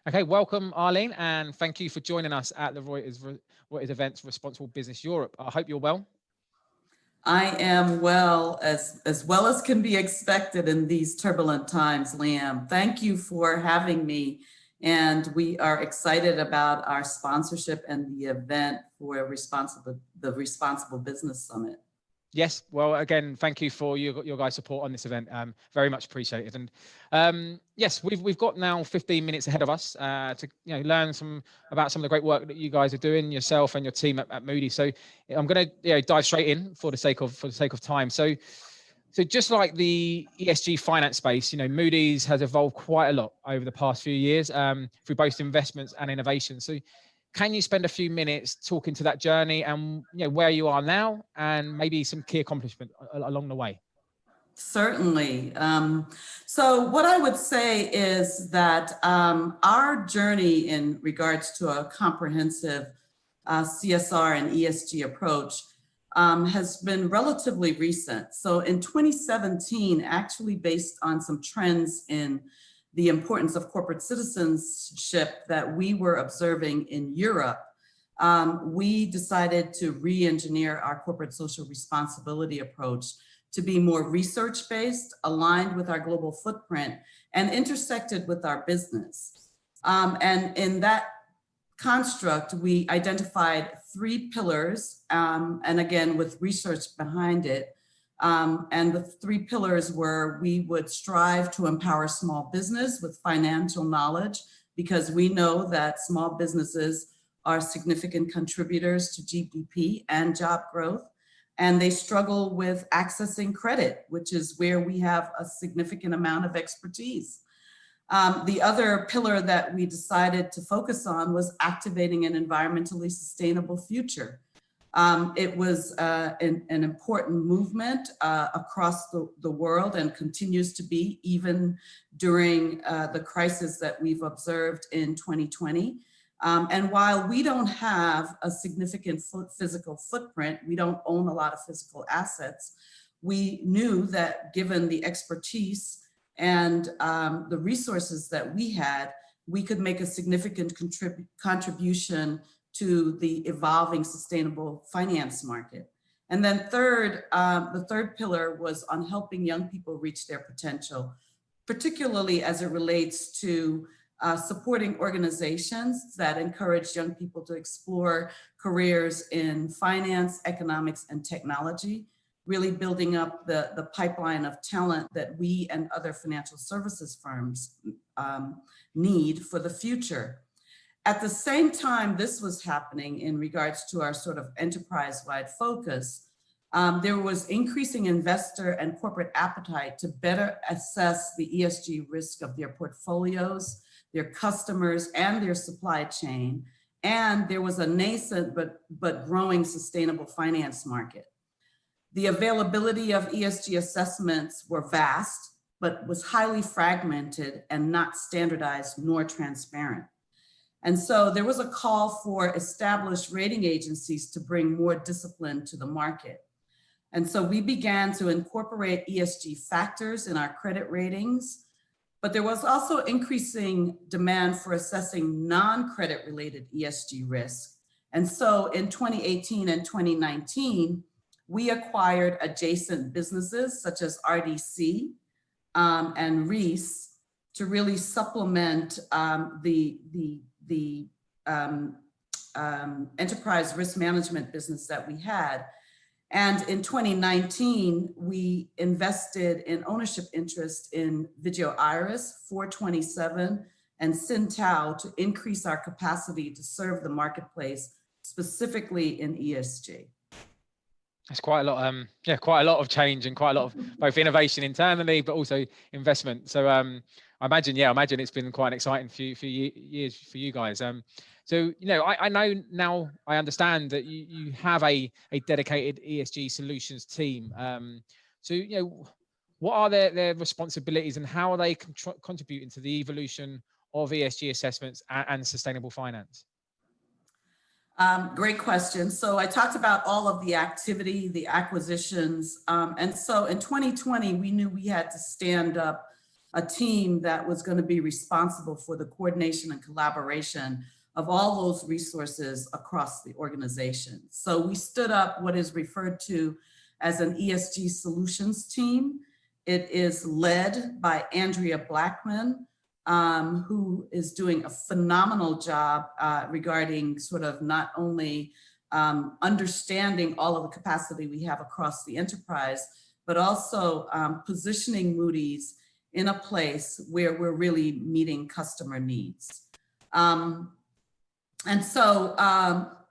Okay, welcome, Arlene, and thank you for joining us at the Reuters events Responsible Business Europe. I hope you're well. I am well as can be expected in these turbulent times, Liam. Thank you for having me. And we are excited about our sponsorship and the event for the Responsible Business Summit. Yes, well, again, thank you for your guys' support on this event. Very much appreciated. And yes, we've got now 15 minutes ahead of us to learn about some of the great work that you guys are doing, yourself and your team at Moody. So I'm going to dive straight in for the sake of time. So just like the ESG finance space, Moody's has evolved quite a lot over the past few years through both investments and innovation. So can you spend a few minutes talking to that journey and where you are now and maybe some key accomplishment along the way? Certainly. So what I would say is that our journey in regards to a comprehensive CSR and ESG approach has been relatively recent. So in 2017, actually based on some trends in the importance of corporate citizenship that we were observing in Europe, we decided to re-engineer our corporate social responsibility approach to be more research-based, aligned with our global footprint, and intersected with our business. And in that construct, we identified 3 pillars, and again, with research behind it. And the 3 pillars were, we would strive to empower small business with financial knowledge, because we know that small businesses are significant contributors to GDP and job growth, and they struggle with accessing credit, which is where we have a significant amount of expertise. The other pillar that we decided to focus on was activating an environmentally sustainable future. It was an important movement across the world and continues to be, even during the crisis that we've observed in 2020. And while we don't have a significant physical footprint, we don't own a lot of physical assets, we knew that given the expertise and the resources that we had, we could make a significant contribution to the evolving sustainable finance market. And then the third pillar was on helping young people reach their potential, particularly as it relates to supporting organizations that encourage young people to explore careers in finance, economics, and technology, really building up the pipeline of talent that we and other financial services firms need for the future. At the same time this was happening in regards to our sort of enterprise-wide focus, there was increasing investor and corporate appetite to better assess the ESG risk of their portfolios, their customers, and their supply chain. And there was a nascent but growing sustainable finance market. The availability of ESG assessments were vast, but was highly fragmented and not standardized nor transparent. And so there was a call for established rating agencies to bring more discipline to the market. And so we began to incorporate ESG factors in our credit ratings, but there was also increasing demand for assessing non-credit related ESG risk. And so in 2018 and 2019, we acquired adjacent businesses such as RDC and Reese to really supplement the enterprise risk management business that we had. And in 2019, we invested in ownership interest in Vigeo Eiris, 427, and Sintao to increase our capacity to serve the marketplace, specifically in ESG. That's quite a lot, quite a lot of change and quite a lot of both innovation internally, but also investment. So I imagine it's been quite an exciting few years for you guys. So, I know now, I understand that you have a dedicated ESG Solutions team. So, what are their responsibilities and how are they contributing to the evolution of ESG assessments and sustainable finance? Great question. So I talked about all of the activity, the acquisitions. And so in 2020, we knew we had to stand up a team that was going to be responsible for the coordination and collaboration of all those resources across the organization. So we stood up what is referred to as an ESG Solutions Team. It is led by Andrea Blackman, who is doing a phenomenal job regarding sort of not only understanding all of the capacity we have across the enterprise, but also positioning Moody's in a place where we're really meeting customer needs. And so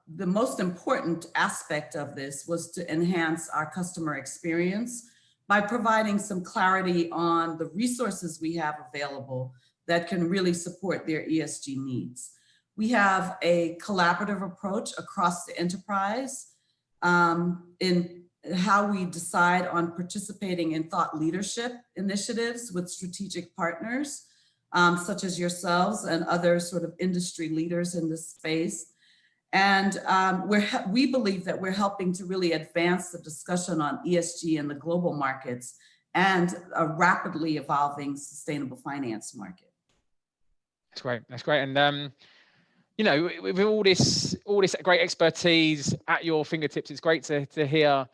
the most important aspect of this was to enhance our customer experience by providing some clarity on the resources we have available that can really support their ESG needs. We have a collaborative approach across the enterprise in how we decide on participating in thought leadership initiatives with strategic partners, such as yourselves and other sort of industry leaders in this space. And we believe that we're helping to really advance the discussion on ESG in the global markets and a rapidly evolving sustainable finance market. That's great. That's great. And you know, with all this great expertise at your fingertips, it's great to hear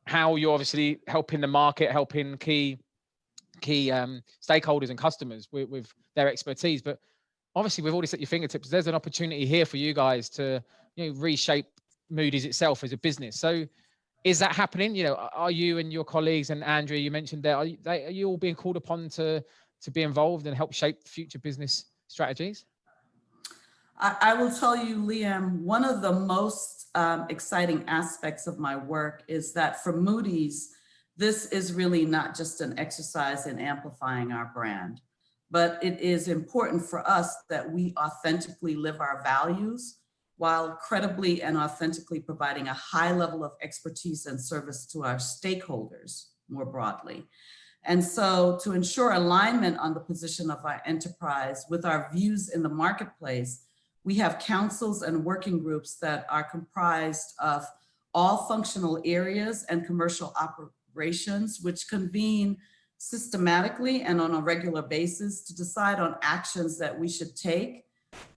how you're obviously helping the market, helping key stakeholders and customers with their expertise. But obviously, with all this at your fingertips, there's an opportunity here for you guys to, you know, reshape Moody's itself as a business. So, is that happening? You know, are you and your colleagues, and Andrea, you mentioned there, are you all being called upon to be involved and help shape future business strategies? I will tell you, Liam, one of the most exciting aspects of my work is that for Moody's, this is really not just an exercise in amplifying our brand, but it is important for us that we authentically live our values while credibly and authentically providing a high level of expertise and service to our stakeholders more broadly. And so to ensure alignment on the position of our enterprise with our views in the marketplace, we have councils and working groups that are comprised of all functional areas and commercial operations, which convene systematically and on a regular basis to decide on actions that we should take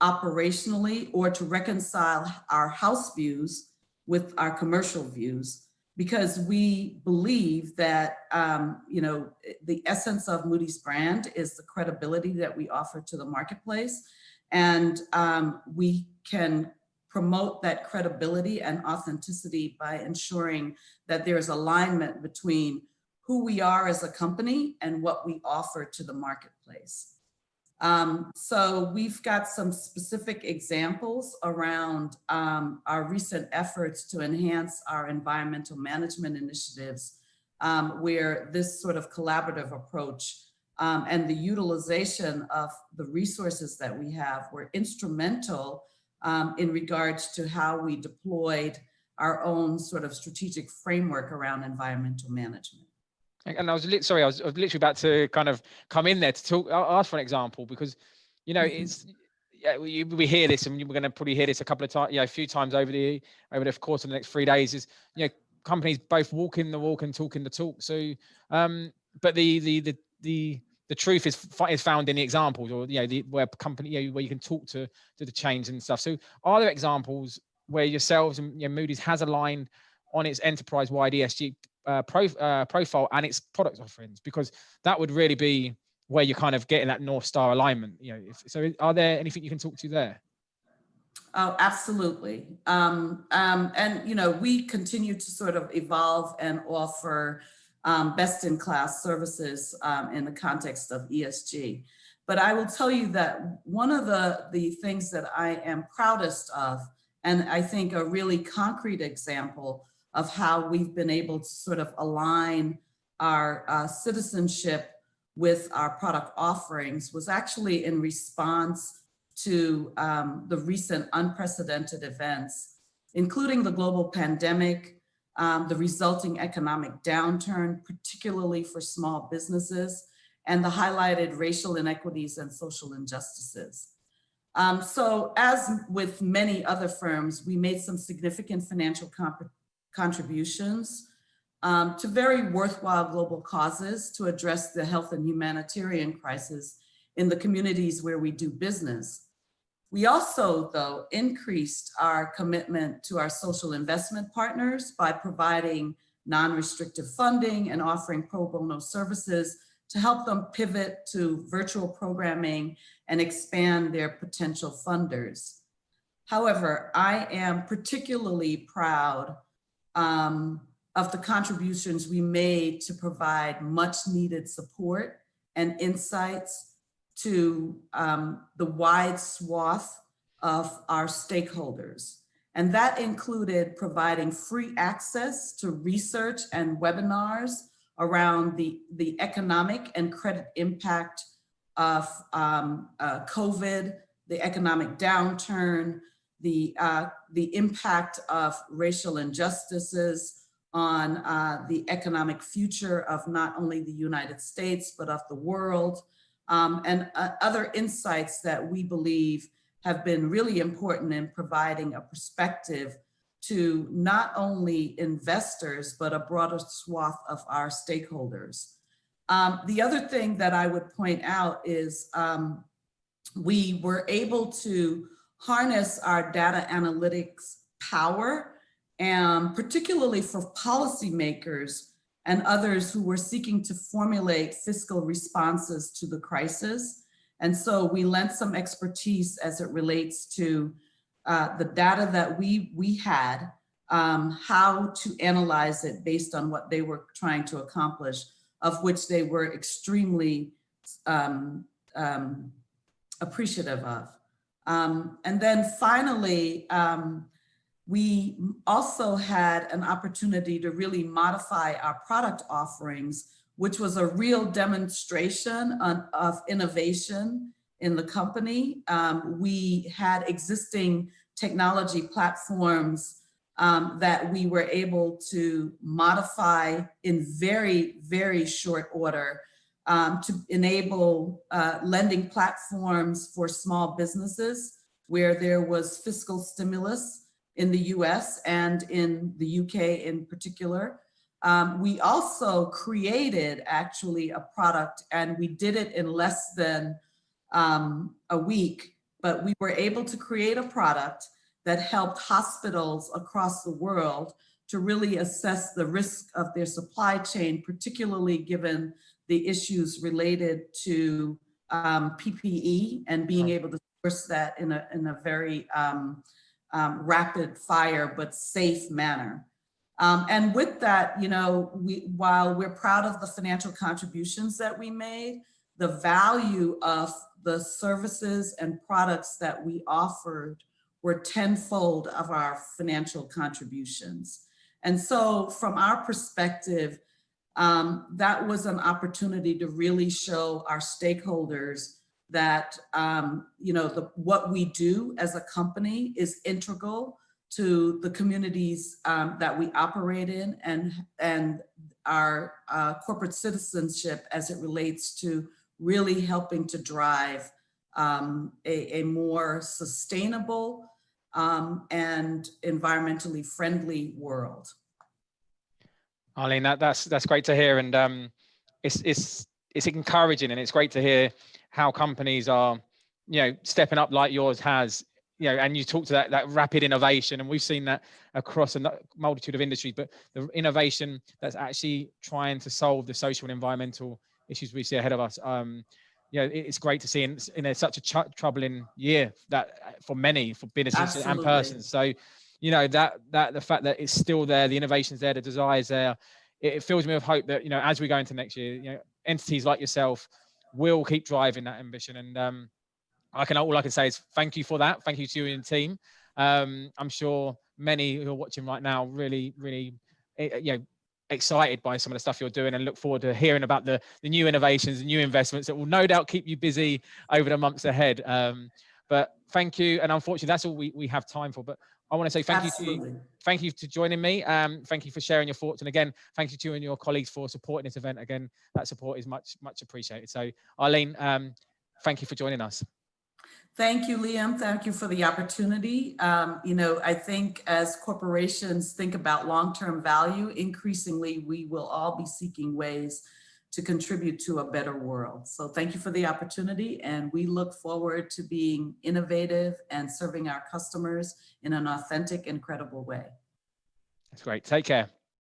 operationally or to reconcile our house views with our commercial views, because we believe that you know, the essence of Moody's brand is the credibility that we offer to the marketplace. And we can promote that credibility and authenticity by ensuring that there is alignment between who we are as a company and what we offer to the marketplace. So we've got some specific examples around our recent efforts to enhance our environmental management initiatives, where this sort of collaborative approach and the utilization of the resources that we have were instrumental in regards to how we deployed our own sort of strategic framework around environmental management. And I was literally about to kind of come in there to talk, ask for an example, because, you know, it's, yeah, we hear this, and we're going to probably hear this a couple of times, you know, a few times over the course of the next 3 days, is, you know, companies both walking the walk and talking the talk. So, but the truth is found in the examples, or, you know, where you can talk to the change and stuff. So, are there examples where yourselves and, you know, Moody's has aligned on its enterprise-wide ESG profile and its product offerings? Because that would really be where you're kind of getting that North Star alignment. You know, so are there anything you can talk to there? Oh, absolutely. And, you know, we continue to sort of evolve and offer best-in-class services in the context of ESG. But I will tell you that one of the things that I am proudest of, and I think a really concrete example of how we've been able to sort of align our citizenship with our product offerings, was actually in response to the recent unprecedented events, including the global pandemic, the resulting economic downturn, particularly for small businesses, and the highlighted racial inequities and social injustices. So as with many other firms, we made some significant financial contributions to very worthwhile global causes to address the health and humanitarian crisis in the communities where we do business. We also, though, increased our commitment to our social investment partners by providing non-restrictive funding and offering pro bono services to help them pivot to virtual programming and expand their potential funders. However, I am particularly proud of the contributions we made to provide much needed support and insights to the wide swath of our stakeholders. And that included providing free access to research and webinars around the economic and credit impact of COVID, the economic downturn, the impact of racial injustices on the economic future of not only the United States, but of the world, and other insights that we believe have been really important in providing a perspective to not only investors, but a broader swath of our stakeholders. The other thing that I would point out is we were able to harness our data analytics power, and particularly for policymakers and others who were seeking to formulate fiscal responses to the crisis. And so we lent some expertise as it relates to the data that we had, how to analyze it based on what they were trying to accomplish, of which they were extremely appreciative of. And then finally, we also had an opportunity to really modify our product offerings, which was a real demonstration of innovation in the company. We had existing technology platforms that we were able to modify in very, very short order to enable lending platforms for small businesses where there was fiscal stimulus in the US and in the UK in particular. We also created actually a product, and we did it in less than a week, but we were able to create a product that helped hospitals across the world to really assess the risk of their supply chain, particularly given the issues related to PPE and being able to source that in a very rapid fire but safe manner. And with that, you know, while we're proud of the financial contributions that we made, the value of the services and products that we offered were tenfold of our financial contributions. And so from our perspective, that was an opportunity to really show our stakeholders that you know, what we do as a company is integral to the communities that we operate in, and our corporate citizenship as it relates to really helping to drive a more sustainable and environmentally friendly world. Arlene, that's great to hear, and it's encouraging, and it's great to hear how companies are, you know, stepping up like yours has, you know, and you talk to that rapid innovation, and we've seen that across a multitude of industries, but the innovation that's actually trying to solve the social and environmental issues we see ahead of us. You know, it's great to see in such a troubling year that for many, for businesses Absolutely. and persons. So, you know, that the fact that it's still there, the innovation's there, the desire's there, it fills me with hope that, you know, as we go into next year, you know, entities like yourself will keep driving that ambition. And all I can say is thank you for that. Thank you to you and the team. I'm sure many who are watching right now really, you know, excited by some of the stuff you're doing, and look forward to hearing about the new innovations and new investments that will no doubt keep you busy over the months ahead. But thank you. And unfortunately, that's all we have time for. But I want to say thank Absolutely. you to you. Thank you for joining me. Thank you for sharing your thoughts. And again, thank you to you and your colleagues for supporting this event. Again, that support is much appreciated. So Arlene, thank you for joining us. Thank you, Liam. Thank you for the opportunity. I think as corporations think about long-term value, increasingly, we will all be seeking ways to contribute to a better world. So thank you for the opportunity, and we look forward to being innovative and serving our customers in an authentic and credible way. That's great. Take care.